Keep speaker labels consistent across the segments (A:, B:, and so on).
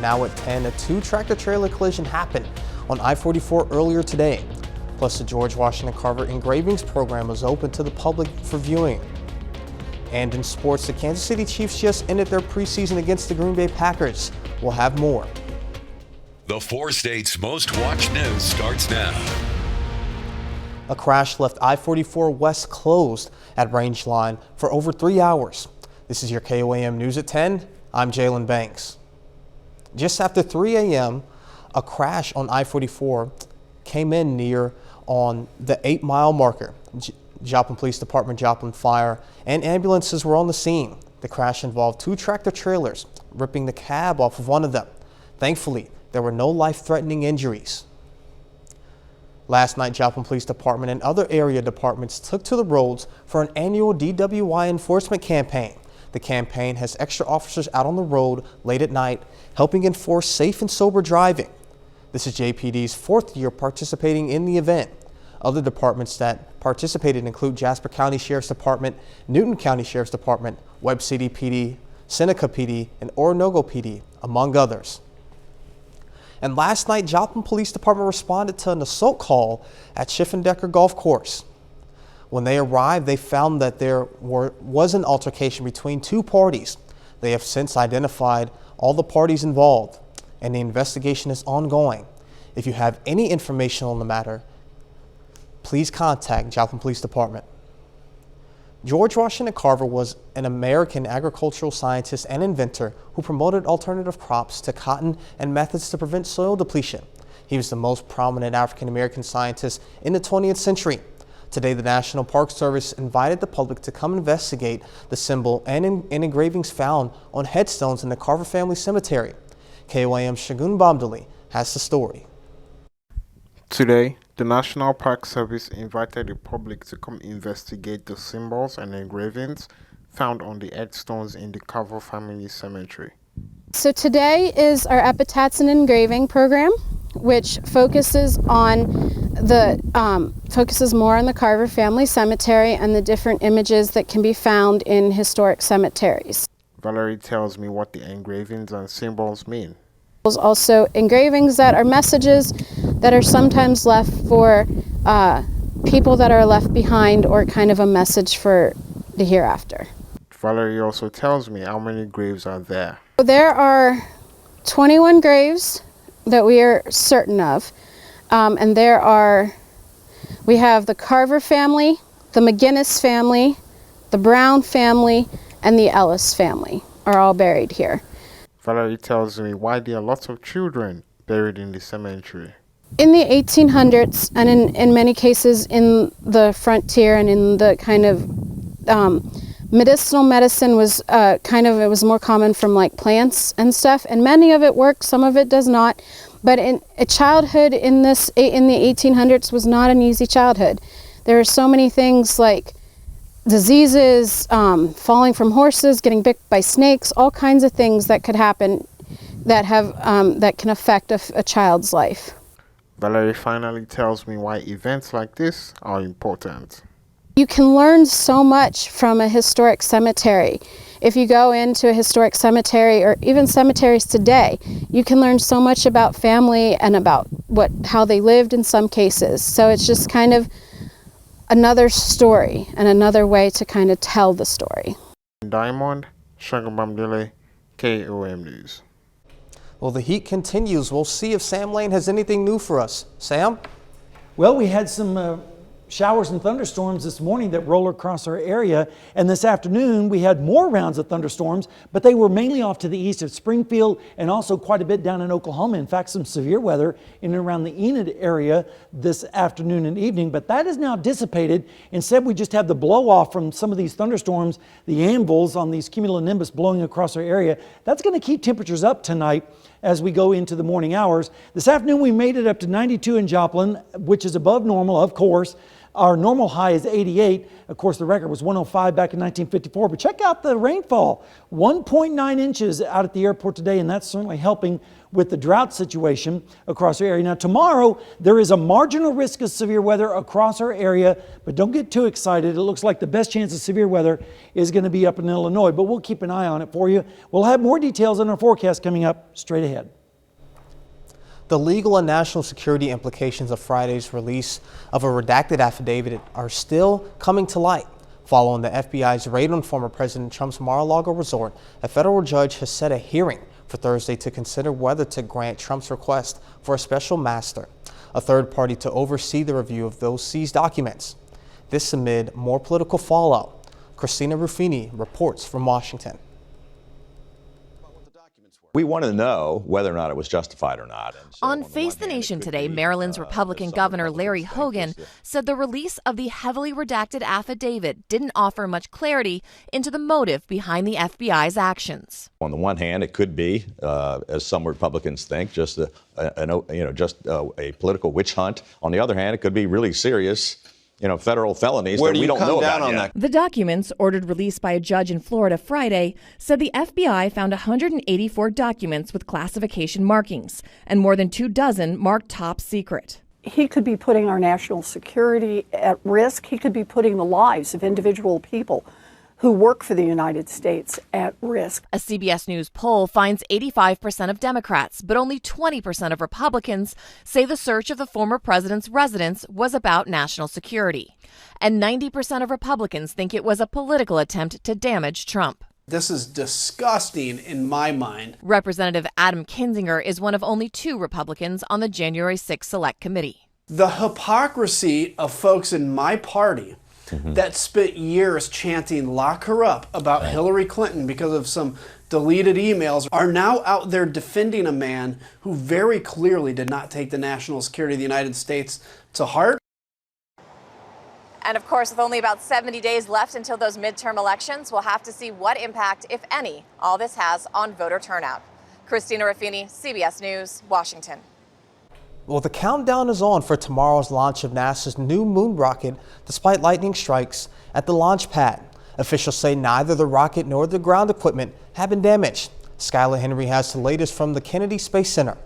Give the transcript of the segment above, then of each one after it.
A: Now at 10, a two tractor-trailer collision happened on I-44 earlier today. Plus, the George Washington Carver engravings program was open to the public for viewing. And in sports, the Kansas City Chiefs just ended their preseason against the Green Bay Packers. We'll have more.
B: The four states' most watched news starts now.
A: A crash left I-44 West closed at Rangeline for over 3 hours. This is your KOAM News at 10. I'm Jalen Banks. Just after 3 a.m., a crash on I-44 came in near on the 8-mile marker. Joplin Police Department, Joplin Fire, and ambulances were on the scene. The crash involved two tractor trailers, ripping the cab off of one of them. Thankfully, there were no life-threatening injuries. Last night, Joplin Police Department and other area departments took to the roads for an annual DWI enforcement campaign. The campaign has extra officers out on the road late at night, helping enforce safe and sober driving. This is JPD's fourth year participating in the event. Other departments that participated include Jasper County Sheriff's Department, Newton County Sheriff's Department, Webb City PD, Seneca PD, and Oronogo PD, among others. And last night, Joplin Police Department responded to an assault call at Schiffendecker Golf Course. When they arrived, they found that there was an altercation between two parties. They have since identified all the parties involved, and the investigation is ongoing. If you have any information on the matter, please contact Joplin Police Department. George Washington Carver was an American agricultural scientist and inventor who promoted alternative crops to cotton and methods to prevent soil depletion. He was the most prominent African-American scientist in the 20th century. Today, the National Park Service invited the public to come investigate the symbol and engravings found on headstones in the Carver Family Cemetery. KOAM's Shagun Bamdali has the story.
C: Today, the National Park Service invited the public to come investigate the symbols and engravings found on the headstones in the Carver Family Cemetery.
D: So today is our epitaphs and engraving program, which focuses on focuses more on the Carver Family Cemetery and the different images that can be found in historic cemeteries.
C: Valerie tells me what the engravings and symbols mean.
D: There's also engravings that are messages that are sometimes left for people that are left behind, or kind of a message for the hereafter.
C: Valerie also tells me how many graves are there.
D: There are 21 graves that we are certain of, and we have the Carver family, the McGinnis family, the Brown family, and the Ellis family are all buried here.
C: Valerie tells me why there are lots of children buried in the cemetery.
D: In the 1800s, and in many cases in the frontier and in the kind of medicinal medicine was it was more common from like plants and stuff, and many of it worked, some of it does not. But in a childhood in the 1800s was not an easy childhood. There are so many things like diseases, falling from horses, getting bit by snakes, all kinds of things that could happen that can affect a child's life.
C: Valerie finally tells me why events like this are important.
D: You can learn so much from a historic cemetery. If you go into a historic cemetery, or even cemeteries today, you can learn so much about family and about how they lived in some cases. So it's just kind of another story and another way to kind of tell the story.
C: Diamond, Shagabamdile, KOAM News.
A: Well, the heat continues. We'll see if Sam Lane has anything new for us. Sam?
E: Well, we had some showers and thunderstorms this morning that rolled across our area, and this afternoon we had more rounds of thunderstorms, but they were mainly off to the east of Springfield and also quite a bit down in Oklahoma. In fact, some severe weather in and around the Enid area this afternoon and evening, but that is now dissipated. Instead, we just have the blow off from some of these thunderstorms, the anvils on these cumulonimbus blowing across our area. That's going to keep temperatures up tonight as we go into the morning hours. This afternoon we made it up to 92 in Joplin, which is above normal, of course. Our normal high is 88. Of course, the record was 105 back in 1954. But check out the rainfall, 1.9 inches out at the airport today, and that's certainly helping with the drought situation across our area. Now, tomorrow, there is a marginal risk of severe weather across our area, but don't get too excited. It looks like the best chance of severe weather is going to be up in Illinois, but we'll keep an eye on it for you. We'll have more details on our forecast coming up straight ahead.
A: The legal and national security implications of Friday's release of a redacted affidavit are still coming to light. Following the FBI's raid on former President Trump's Mar-a-Lago resort, a federal judge has set a hearing for Thursday to consider whether to grant Trump's request for a special master, a third party to oversee the review of those seized documents. This amid more political fallout. Christina Ruffini reports from Washington.
F: We want to know whether or not it was justified or not.
G: On Face the Nation today, Maryland's Republican Governor Larry Hogan said the release of the heavily redacted affidavit didn't offer much clarity into the motive behind the FBI's actions.
F: On the one hand, it could be, as some Republicans think, just a political witch hunt. On the other hand, it could be really serious, federal felonies that we don't know about yet.
G: The documents, ordered released by a judge in Florida Friday, said the FBI found 184 documents with classification markings and more than 24 marked top secret.
H: He could be putting our national security at risk. He could be putting the lives of individual people who work for the United States at risk.
G: A CBS News poll finds 85% of Democrats, but only 20% of Republicans say the search of the former president's residence was about national security. And 90% of Republicans think it was a political attempt to damage Trump.
I: This is disgusting in my mind.
G: Representative Adam Kinzinger is one of only 2 Republicans on the January 6th Select Committee.
I: The hypocrisy of folks in my party that spent years chanting "lock her up" about Hillary Clinton because of some deleted emails are now out there defending a man who very clearly did not take the national security of the United States to heart.
G: And of course, with only about 70 days left until those midterm elections, we'll have to see what impact, if any, all this has on voter turnout. Christina Ruffini, CBS News, Washington.
A: Well, the countdown is on for tomorrow's launch of NASA's new moon rocket, despite lightning strikes at the launch pad. Officials say neither the rocket nor the ground equipment have been damaged. Skylar Henry has the latest from the Kennedy Space Center.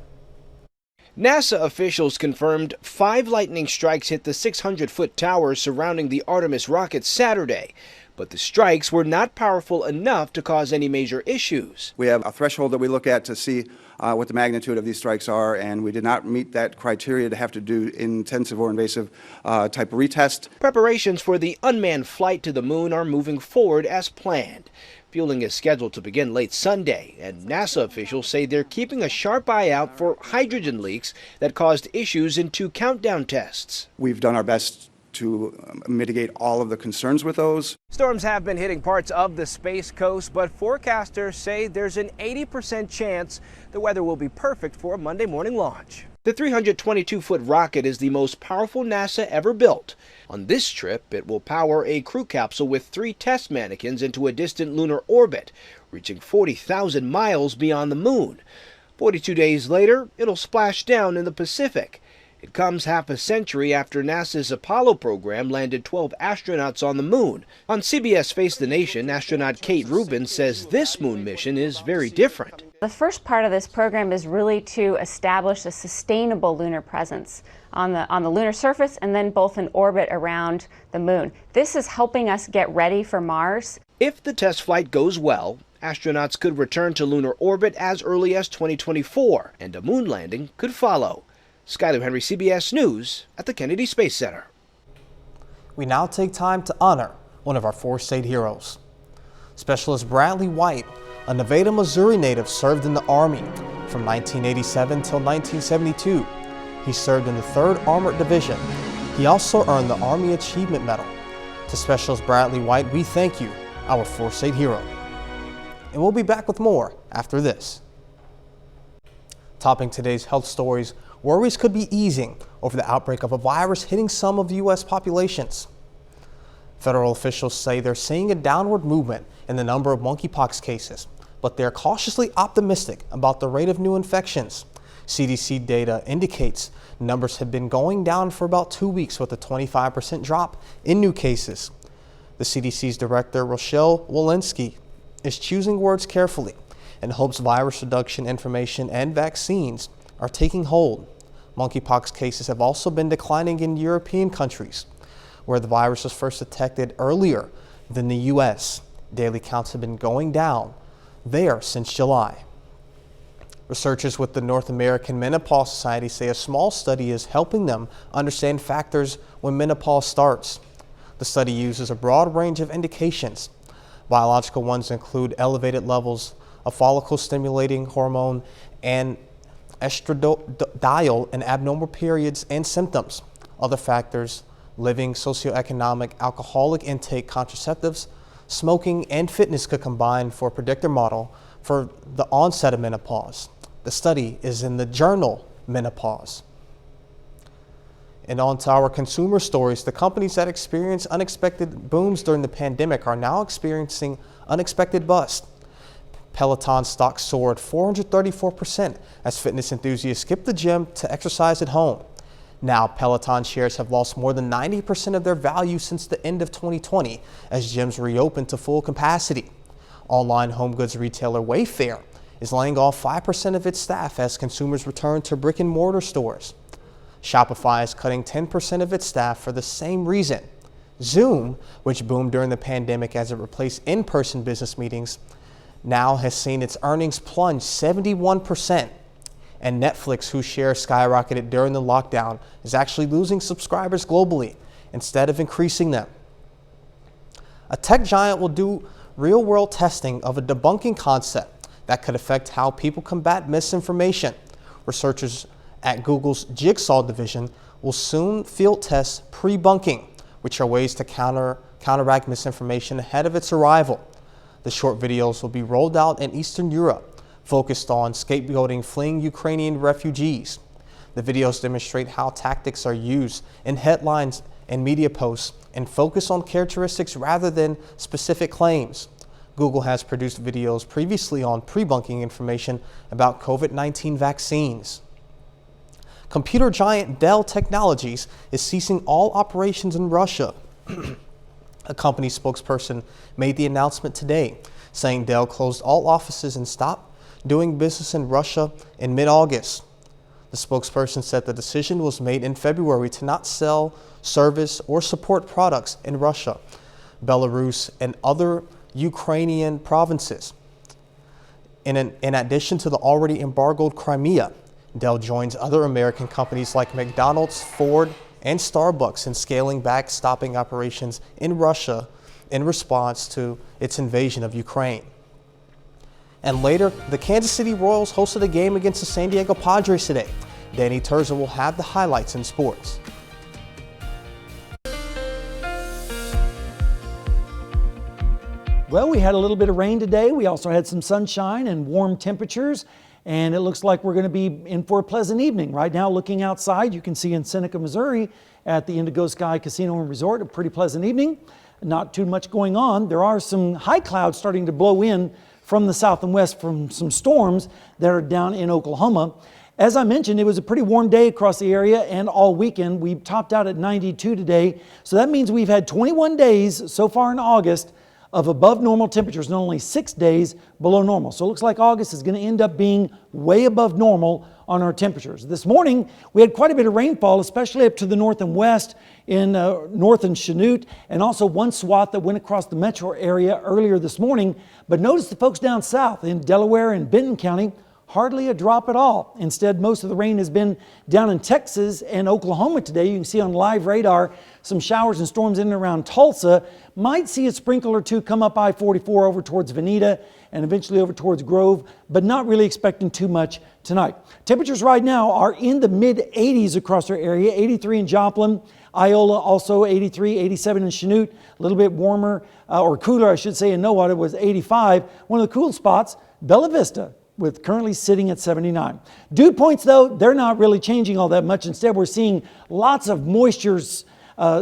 J: NASA officials confirmed 5 lightning strikes hit the 600-foot tower surrounding the Artemis rocket Saturday. But the strikes were not powerful enough to cause any major issues.
K: We have a threshold that we look at to see what the magnitude of these strikes are, and we did not meet that criteria to have to do intensive or invasive type of retest.
J: Preparations for the unmanned flight to the moon are moving forward as planned. Fueling is scheduled to begin late Sunday, and NASA officials say they're keeping a sharp eye out for hydrogen leaks that caused issues in 2 countdown tests.
K: We've done our best to mitigate all of the concerns with those.
J: Storms have been hitting parts of the Space Coast, but forecasters say there's an 80% chance the weather will be perfect for a Monday morning launch. The 322-foot rocket is the most powerful NASA ever built. On this trip, it will power a crew capsule with 3 test mannequins into a distant lunar orbit, reaching 40,000 miles beyond the moon. 42 days later, it'll splash down in the Pacific. It comes half a century after NASA's Apollo program landed 12 astronauts on the moon. On CBS Face the Nation, astronaut Kate Rubin says this moon mission is very different.
L: The first part of this program is really to establish a sustainable lunar presence on the lunar surface and then both in orbit around the moon. This is helping us get ready for Mars.
J: If the test flight goes well, astronauts could return to lunar orbit as early as 2024, and a moon landing could follow. Skylar Henry, CBS News at the Kennedy Space Center.
A: We now take time to honor one of our 4-state heroes. Specialist Bradley White, a Nevada, Missouri native, served in the Army from 1987 till 1972. He served in the 3rd Armored Division. He also earned the Army Achievement Medal. To Specialist Bradley White, we thank you, our 4-state hero. And we'll be back with more after this. Topping today's health stories, worries could be easing over the outbreak of a virus hitting some of the U.S. populations. Federal officials say they're seeing a downward movement in the number of monkeypox cases, but they're cautiously optimistic about the rate of new infections. CDC data indicates numbers have been going down for about 2 weeks with a 25% drop in new cases. The CDC's director, Rochelle Walensky, is choosing words carefully and hopes virus reduction information and vaccines are taking hold. Monkeypox cases have also been declining in European countries, where the virus was first detected earlier than the U.S. Daily counts have been going down there since July. Researchers with the North American Menopause Society say a small study is helping them understand factors when menopause starts. The study uses a broad range of indications. Biological ones include elevated levels of follicle-stimulating hormone and estradiol and abnormal periods and symptoms. Other factors: living, socioeconomic, alcoholic intake, contraceptives, smoking, and fitness could combine for a predictor model for the onset of menopause. The study is in the journal Menopause. And on to our consumer stories. The companies that experienced unexpected booms during the pandemic are now experiencing unexpected busts. Peloton stock soared 434% as fitness enthusiasts skipped the gym to exercise at home. Now, Peloton shares have lost more than 90% of their value since the end of 2020 as gyms reopened to full capacity. Online home goods retailer Wayfair is laying off 5% of its staff as consumers return to brick and mortar stores. Shopify is cutting 10% of its staff for the same reason. Zoom, which boomed during the pandemic as it replaced in-person business meetings, now has seen its earnings plunge 71%. And Netflix, whose share skyrocketed during the lockdown, is actually losing subscribers globally instead of increasing them. A tech giant will do real-world testing of a debunking concept that could affect how people combat misinformation. Researchers at Google's Jigsaw division will soon field test pre-bunking, which are ways to counteract misinformation ahead of its arrival. The short videos will be rolled out in Eastern Europe, focused on scapegoating fleeing Ukrainian refugees. The videos demonstrate how tactics are used in headlines and media posts and focus on characteristics rather than specific claims. Google has produced videos previously on pre-bunking information about COVID-19 vaccines. Computer giant Dell Technologies is ceasing all operations in Russia. A company spokesperson made the announcement today, saying Dell closed all offices and stopped doing business in Russia in mid-August. The spokesperson said the decision was made in February to not sell, service, or support products in Russia, Belarus, and other Ukrainian provinces. In addition to the already embargoed Crimea, Dell joins other American companies like McDonald's, Ford, and Starbucks in scaling back stopping operations in Russia in response to its invasion of Ukraine. And later, the Kansas City Royals hosted a game against the San Diego Padres today. Danny Terza will have the highlights in sports.
E: Well, we had a little bit of rain today. We also had some sunshine and warm temperatures, and it looks like we're going to be in for a pleasant evening. Right now, looking outside, you can see in Seneca, Missouri, at the Indigo Sky Casino and Resort, a pretty pleasant evening. Not too much going on. There are some high clouds starting to blow in from the south and west from some storms that are down in Oklahoma. As I mentioned, it was a pretty warm day across the area and all weekend. We topped out at 92 today. So that means we've had 21 days so far in August of above normal temperatures and only 6 days below normal. So it looks like August is going to end up being way above normal on our temperatures. This morning, we had quite a bit of rainfall, especially up to the north and west in north and Chanute, and also one swath that went across the metro area earlier this morning. But notice the folks down south in Delaware and Benton County, hardly a drop at all. Instead, most of the rain has been down in Texas and Oklahoma today. You can see on live radar some showers and storms in and around Tulsa. Might see a sprinkle or two come up I-44 over towards Veneta and eventually over towards Grove, but not really expecting too much tonight. Temperatures right now are in the mid-80s across our area, 83 in Joplin, Iola also 83, 87 in Chanute, a little bit warmer, or cooler I should say, in Nowata it was 85. One of the cool spots, Bella Vista, with currently sitting at 79. Dew points, though, they're not really changing all that much. Instead, we're seeing lots of moisture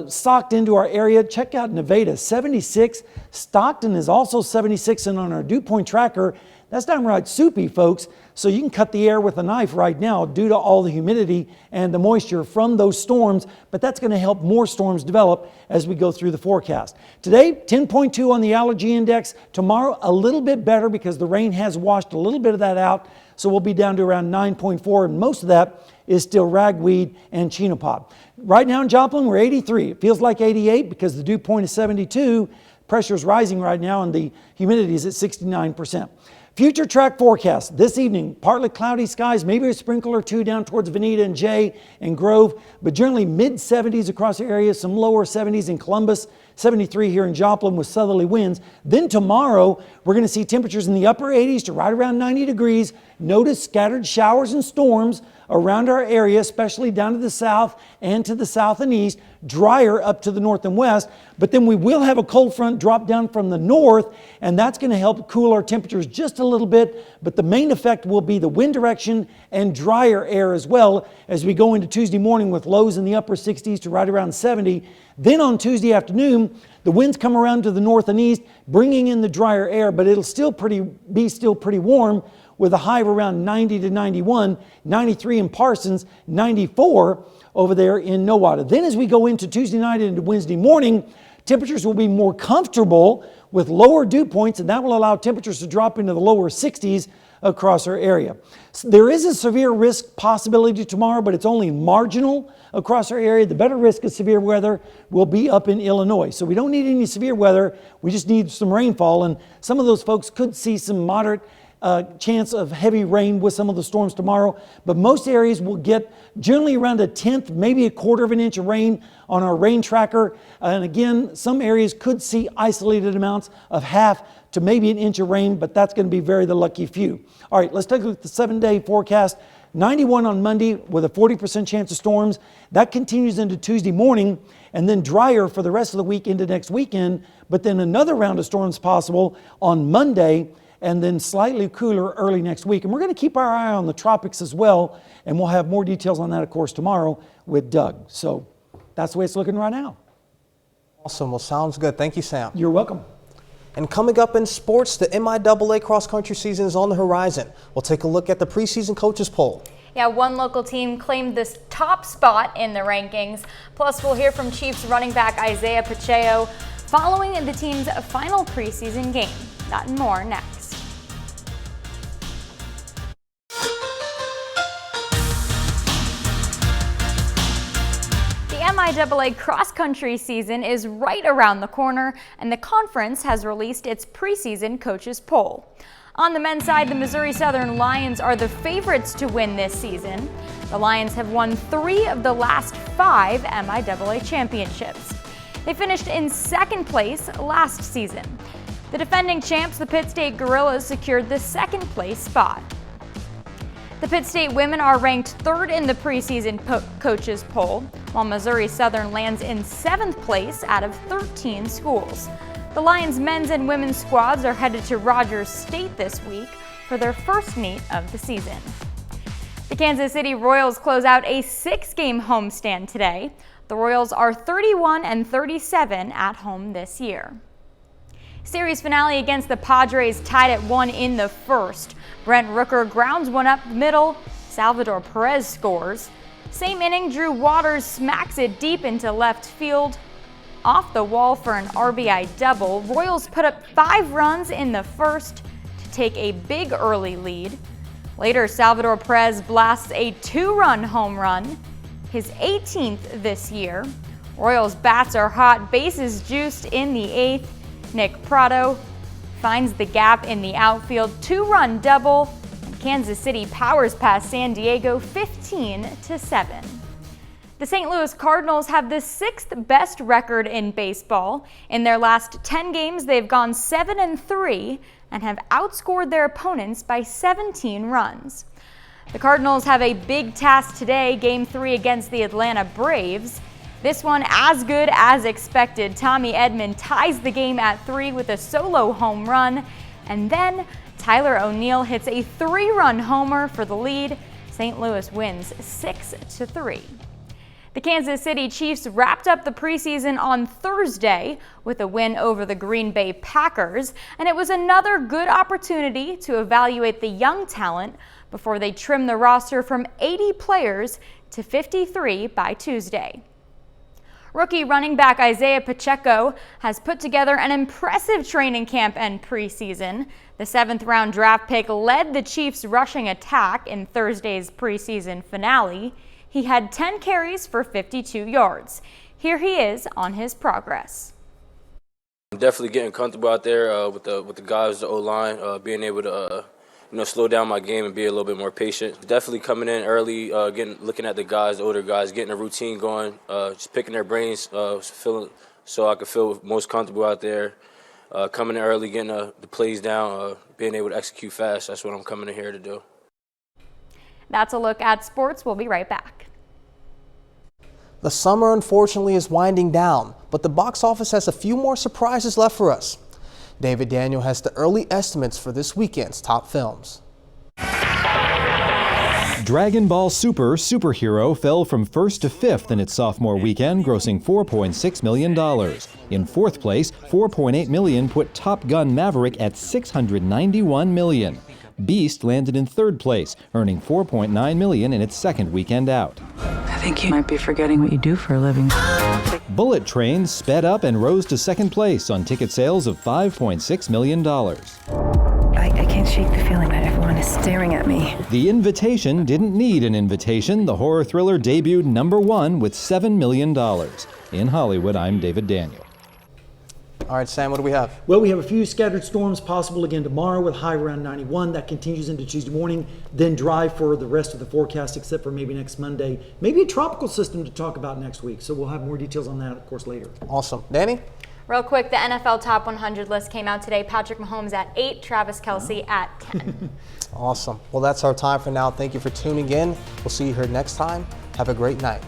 E: socked into our area. Check out Nevada, 76. Stockton is also 76, and on our dew point tracker, that's downright soupy, folks. So you can cut the air with a knife right now due to all the humidity and the moisture from those storms, but that's going to help more storms develop as we go through the forecast. Today, 10.2 on the allergy index. Tomorrow, a little bit better because the rain has washed a little bit of that out. So we'll be down to around 9.4, and most of that is still ragweed and chenopop. Right now in Joplin, we're 83. It feels like 88 because the dew point is 72. Pressure is rising right now, and the humidity is at 69%. Future track forecast this evening, partly cloudy skies, maybe a sprinkle or two down towards Veneta and Jay and Grove, but generally mid 70s across the area, some lower 70s in Columbus, 73 here in Joplin with southerly winds. Then tomorrow, we're going to see temperatures in the upper 80s to right around 90 degrees. Notice scattered showers and storms around our area, especially down to the south and to the south and east, drier up to the north and west. But then we will have a cold front drop down from the north, and that's going to help cool our temperatures just a little bit. But the main effect will be the wind direction and drier air as well as we go into Tuesday morning with lows in the upper 60s to right around 70. Then on Tuesday afternoon, the winds come around to the north and east, bringing in the drier air, but it'll still be pretty warm, with a high of around 90 to 91, 93 in Parsons, 94 over there in Nowata. Then as we go into Tuesday night and into Wednesday morning, temperatures will be more comfortable with lower dew points, and that will allow temperatures to drop into the lower 60s across our area. So there is a severe risk possibility tomorrow, but it's only marginal across our area. The better risk of severe weather will be up in Illinois. So we don't need any severe weather. We just need some rainfall, and some of those folks could see some moderate chance of heavy rain with some of the storms tomorrow, but most areas will get generally around a tenth, maybe a quarter of an inch of rain on our rain tracker. And again, some areas could see isolated amounts of half to maybe an inch of rain, but that's going to be the lucky few. All right, let's take a look at the 7-day forecast. 91 on Monday with a 40% chance of storms. That continues into Tuesday morning, and then drier for the rest of the week into next weekend, but then another round of storms possible on Monday, and then slightly cooler early next week. And we're going to keep our eye on the tropics as well, and we'll have more details on that, of course, tomorrow with Doug. So that's the way it's looking right now.
A: Awesome. Well, sounds good. Thank you, Sam.
E: You're welcome.
A: And coming up in sports, the MIAA cross-country season is on the horizon. We'll take a look at the preseason coaches poll.
M: Yeah, one local team claimed this top spot in the rankings. Plus, we'll hear from Chiefs running back Isaiah Pacheco following the team's final preseason game. That and more next. The MIAA cross-country season is right around the corner, and the conference has released its preseason coaches poll. On the men's side, the Missouri Southern Lions are the favorites to win this season. The Lions have won 3 of the last 5 MIAA championships. They finished in second place last season. The defending champs, the Pitt State Gorillas, secured the second place spot. The Pitt State women are ranked 3rd in the preseason coaches poll, while Missouri Southern lands in 7th place out of 13 schools. The Lions men's and women's squads are headed to Rogers State this week for their first meet of the season. The Kansas City Royals close out a 6-game homestand today. The Royals are 31-37 at home this year. Series finale against the Padres tied at 1 in the first. Brent Rooker grounds one up the middle. Salvador Perez scores. Same inning, Drew Waters smacks it deep into left field. Off the wall for an RBI double. Royals put up 5 runs in the first to take a big early lead. Later, Salvador Perez blasts a 2-run home run, his 18th this year. Royals bats are hot, bases juiced in the 8th. Nick Prado finds the gap in the outfield, 2-run double, and Kansas City powers past San Diego 15-7. The St. Louis Cardinals have the 6th best record in baseball. In their last 10 games, they've gone 7-3 and have outscored their opponents by 17 runs. The Cardinals have a big task today, Game 3 against the Atlanta Braves. This one as good as expected. Tommy Edman ties the game at 3 with a solo home run, and then Tyler O'Neill hits a 3-run homer for the lead. St. Louis wins 6-3. The Kansas City Chiefs wrapped up the preseason on Thursday with a win over the Green Bay Packers, and it was another good opportunity to evaluate the young talent before they trim the roster from 80 players to 53 by Tuesday. Rookie running back Isaiah Pacheco has put together an impressive training camp and preseason. The 7th-round draft pick led the Chiefs' rushing attack in Thursday's preseason finale. He had 10 carries for 52 yards. Here he is on his progress.
N: I'm definitely getting comfortable out there with the guys, the O-line, being able to slow down my game and be a little bit more patient. Definitely coming in early, looking at the guys, the older guys, getting a routine going, just picking their brains, so I could feel most comfortable out there. Coming in early, getting the plays down, being able to execute fast. That's what I'm coming in here to do.
M: That's a look at sports. We'll be right back.
A: The summer, unfortunately, is winding down, but the box office has a few more surprises left for us. David Daniel has the early estimates for this weekend's top films.
O: Dragon Ball Super Superhero fell from 1st to 5th in its sophomore weekend, grossing $4.6 million. In 4th place, $4.8 million put Top Gun Maverick at $691 million. Beast landed in 3rd place, earning $4.9 million in its 2nd weekend out.
P: I think you might be forgetting what you do for a living.
O: Bullet Train sped up and rose to 2nd place on ticket sales of $5.6 million.
P: I can't shake the feeling that everyone is staring at me.
O: The Invitation didn't need an invitation. The horror thriller debuted #1 with $7 million. In Hollywood, I'm David Daniel.
A: All right, Sam, what do we have?
E: Well, we have a few scattered storms possible again tomorrow with high around 91. That continues into Tuesday morning, then dry for the rest of the forecast except for maybe next Monday. Maybe a tropical system to talk about next week. So we'll have more details on that, of course, later.
A: Awesome. Danny?
M: Real quick, the NFL Top 100 list came out today. Patrick Mahomes at 8, Travis Kelce at 10.
A: Awesome. Well, that's our time for now. Thank you for tuning in. We'll see you here next time. Have a great night.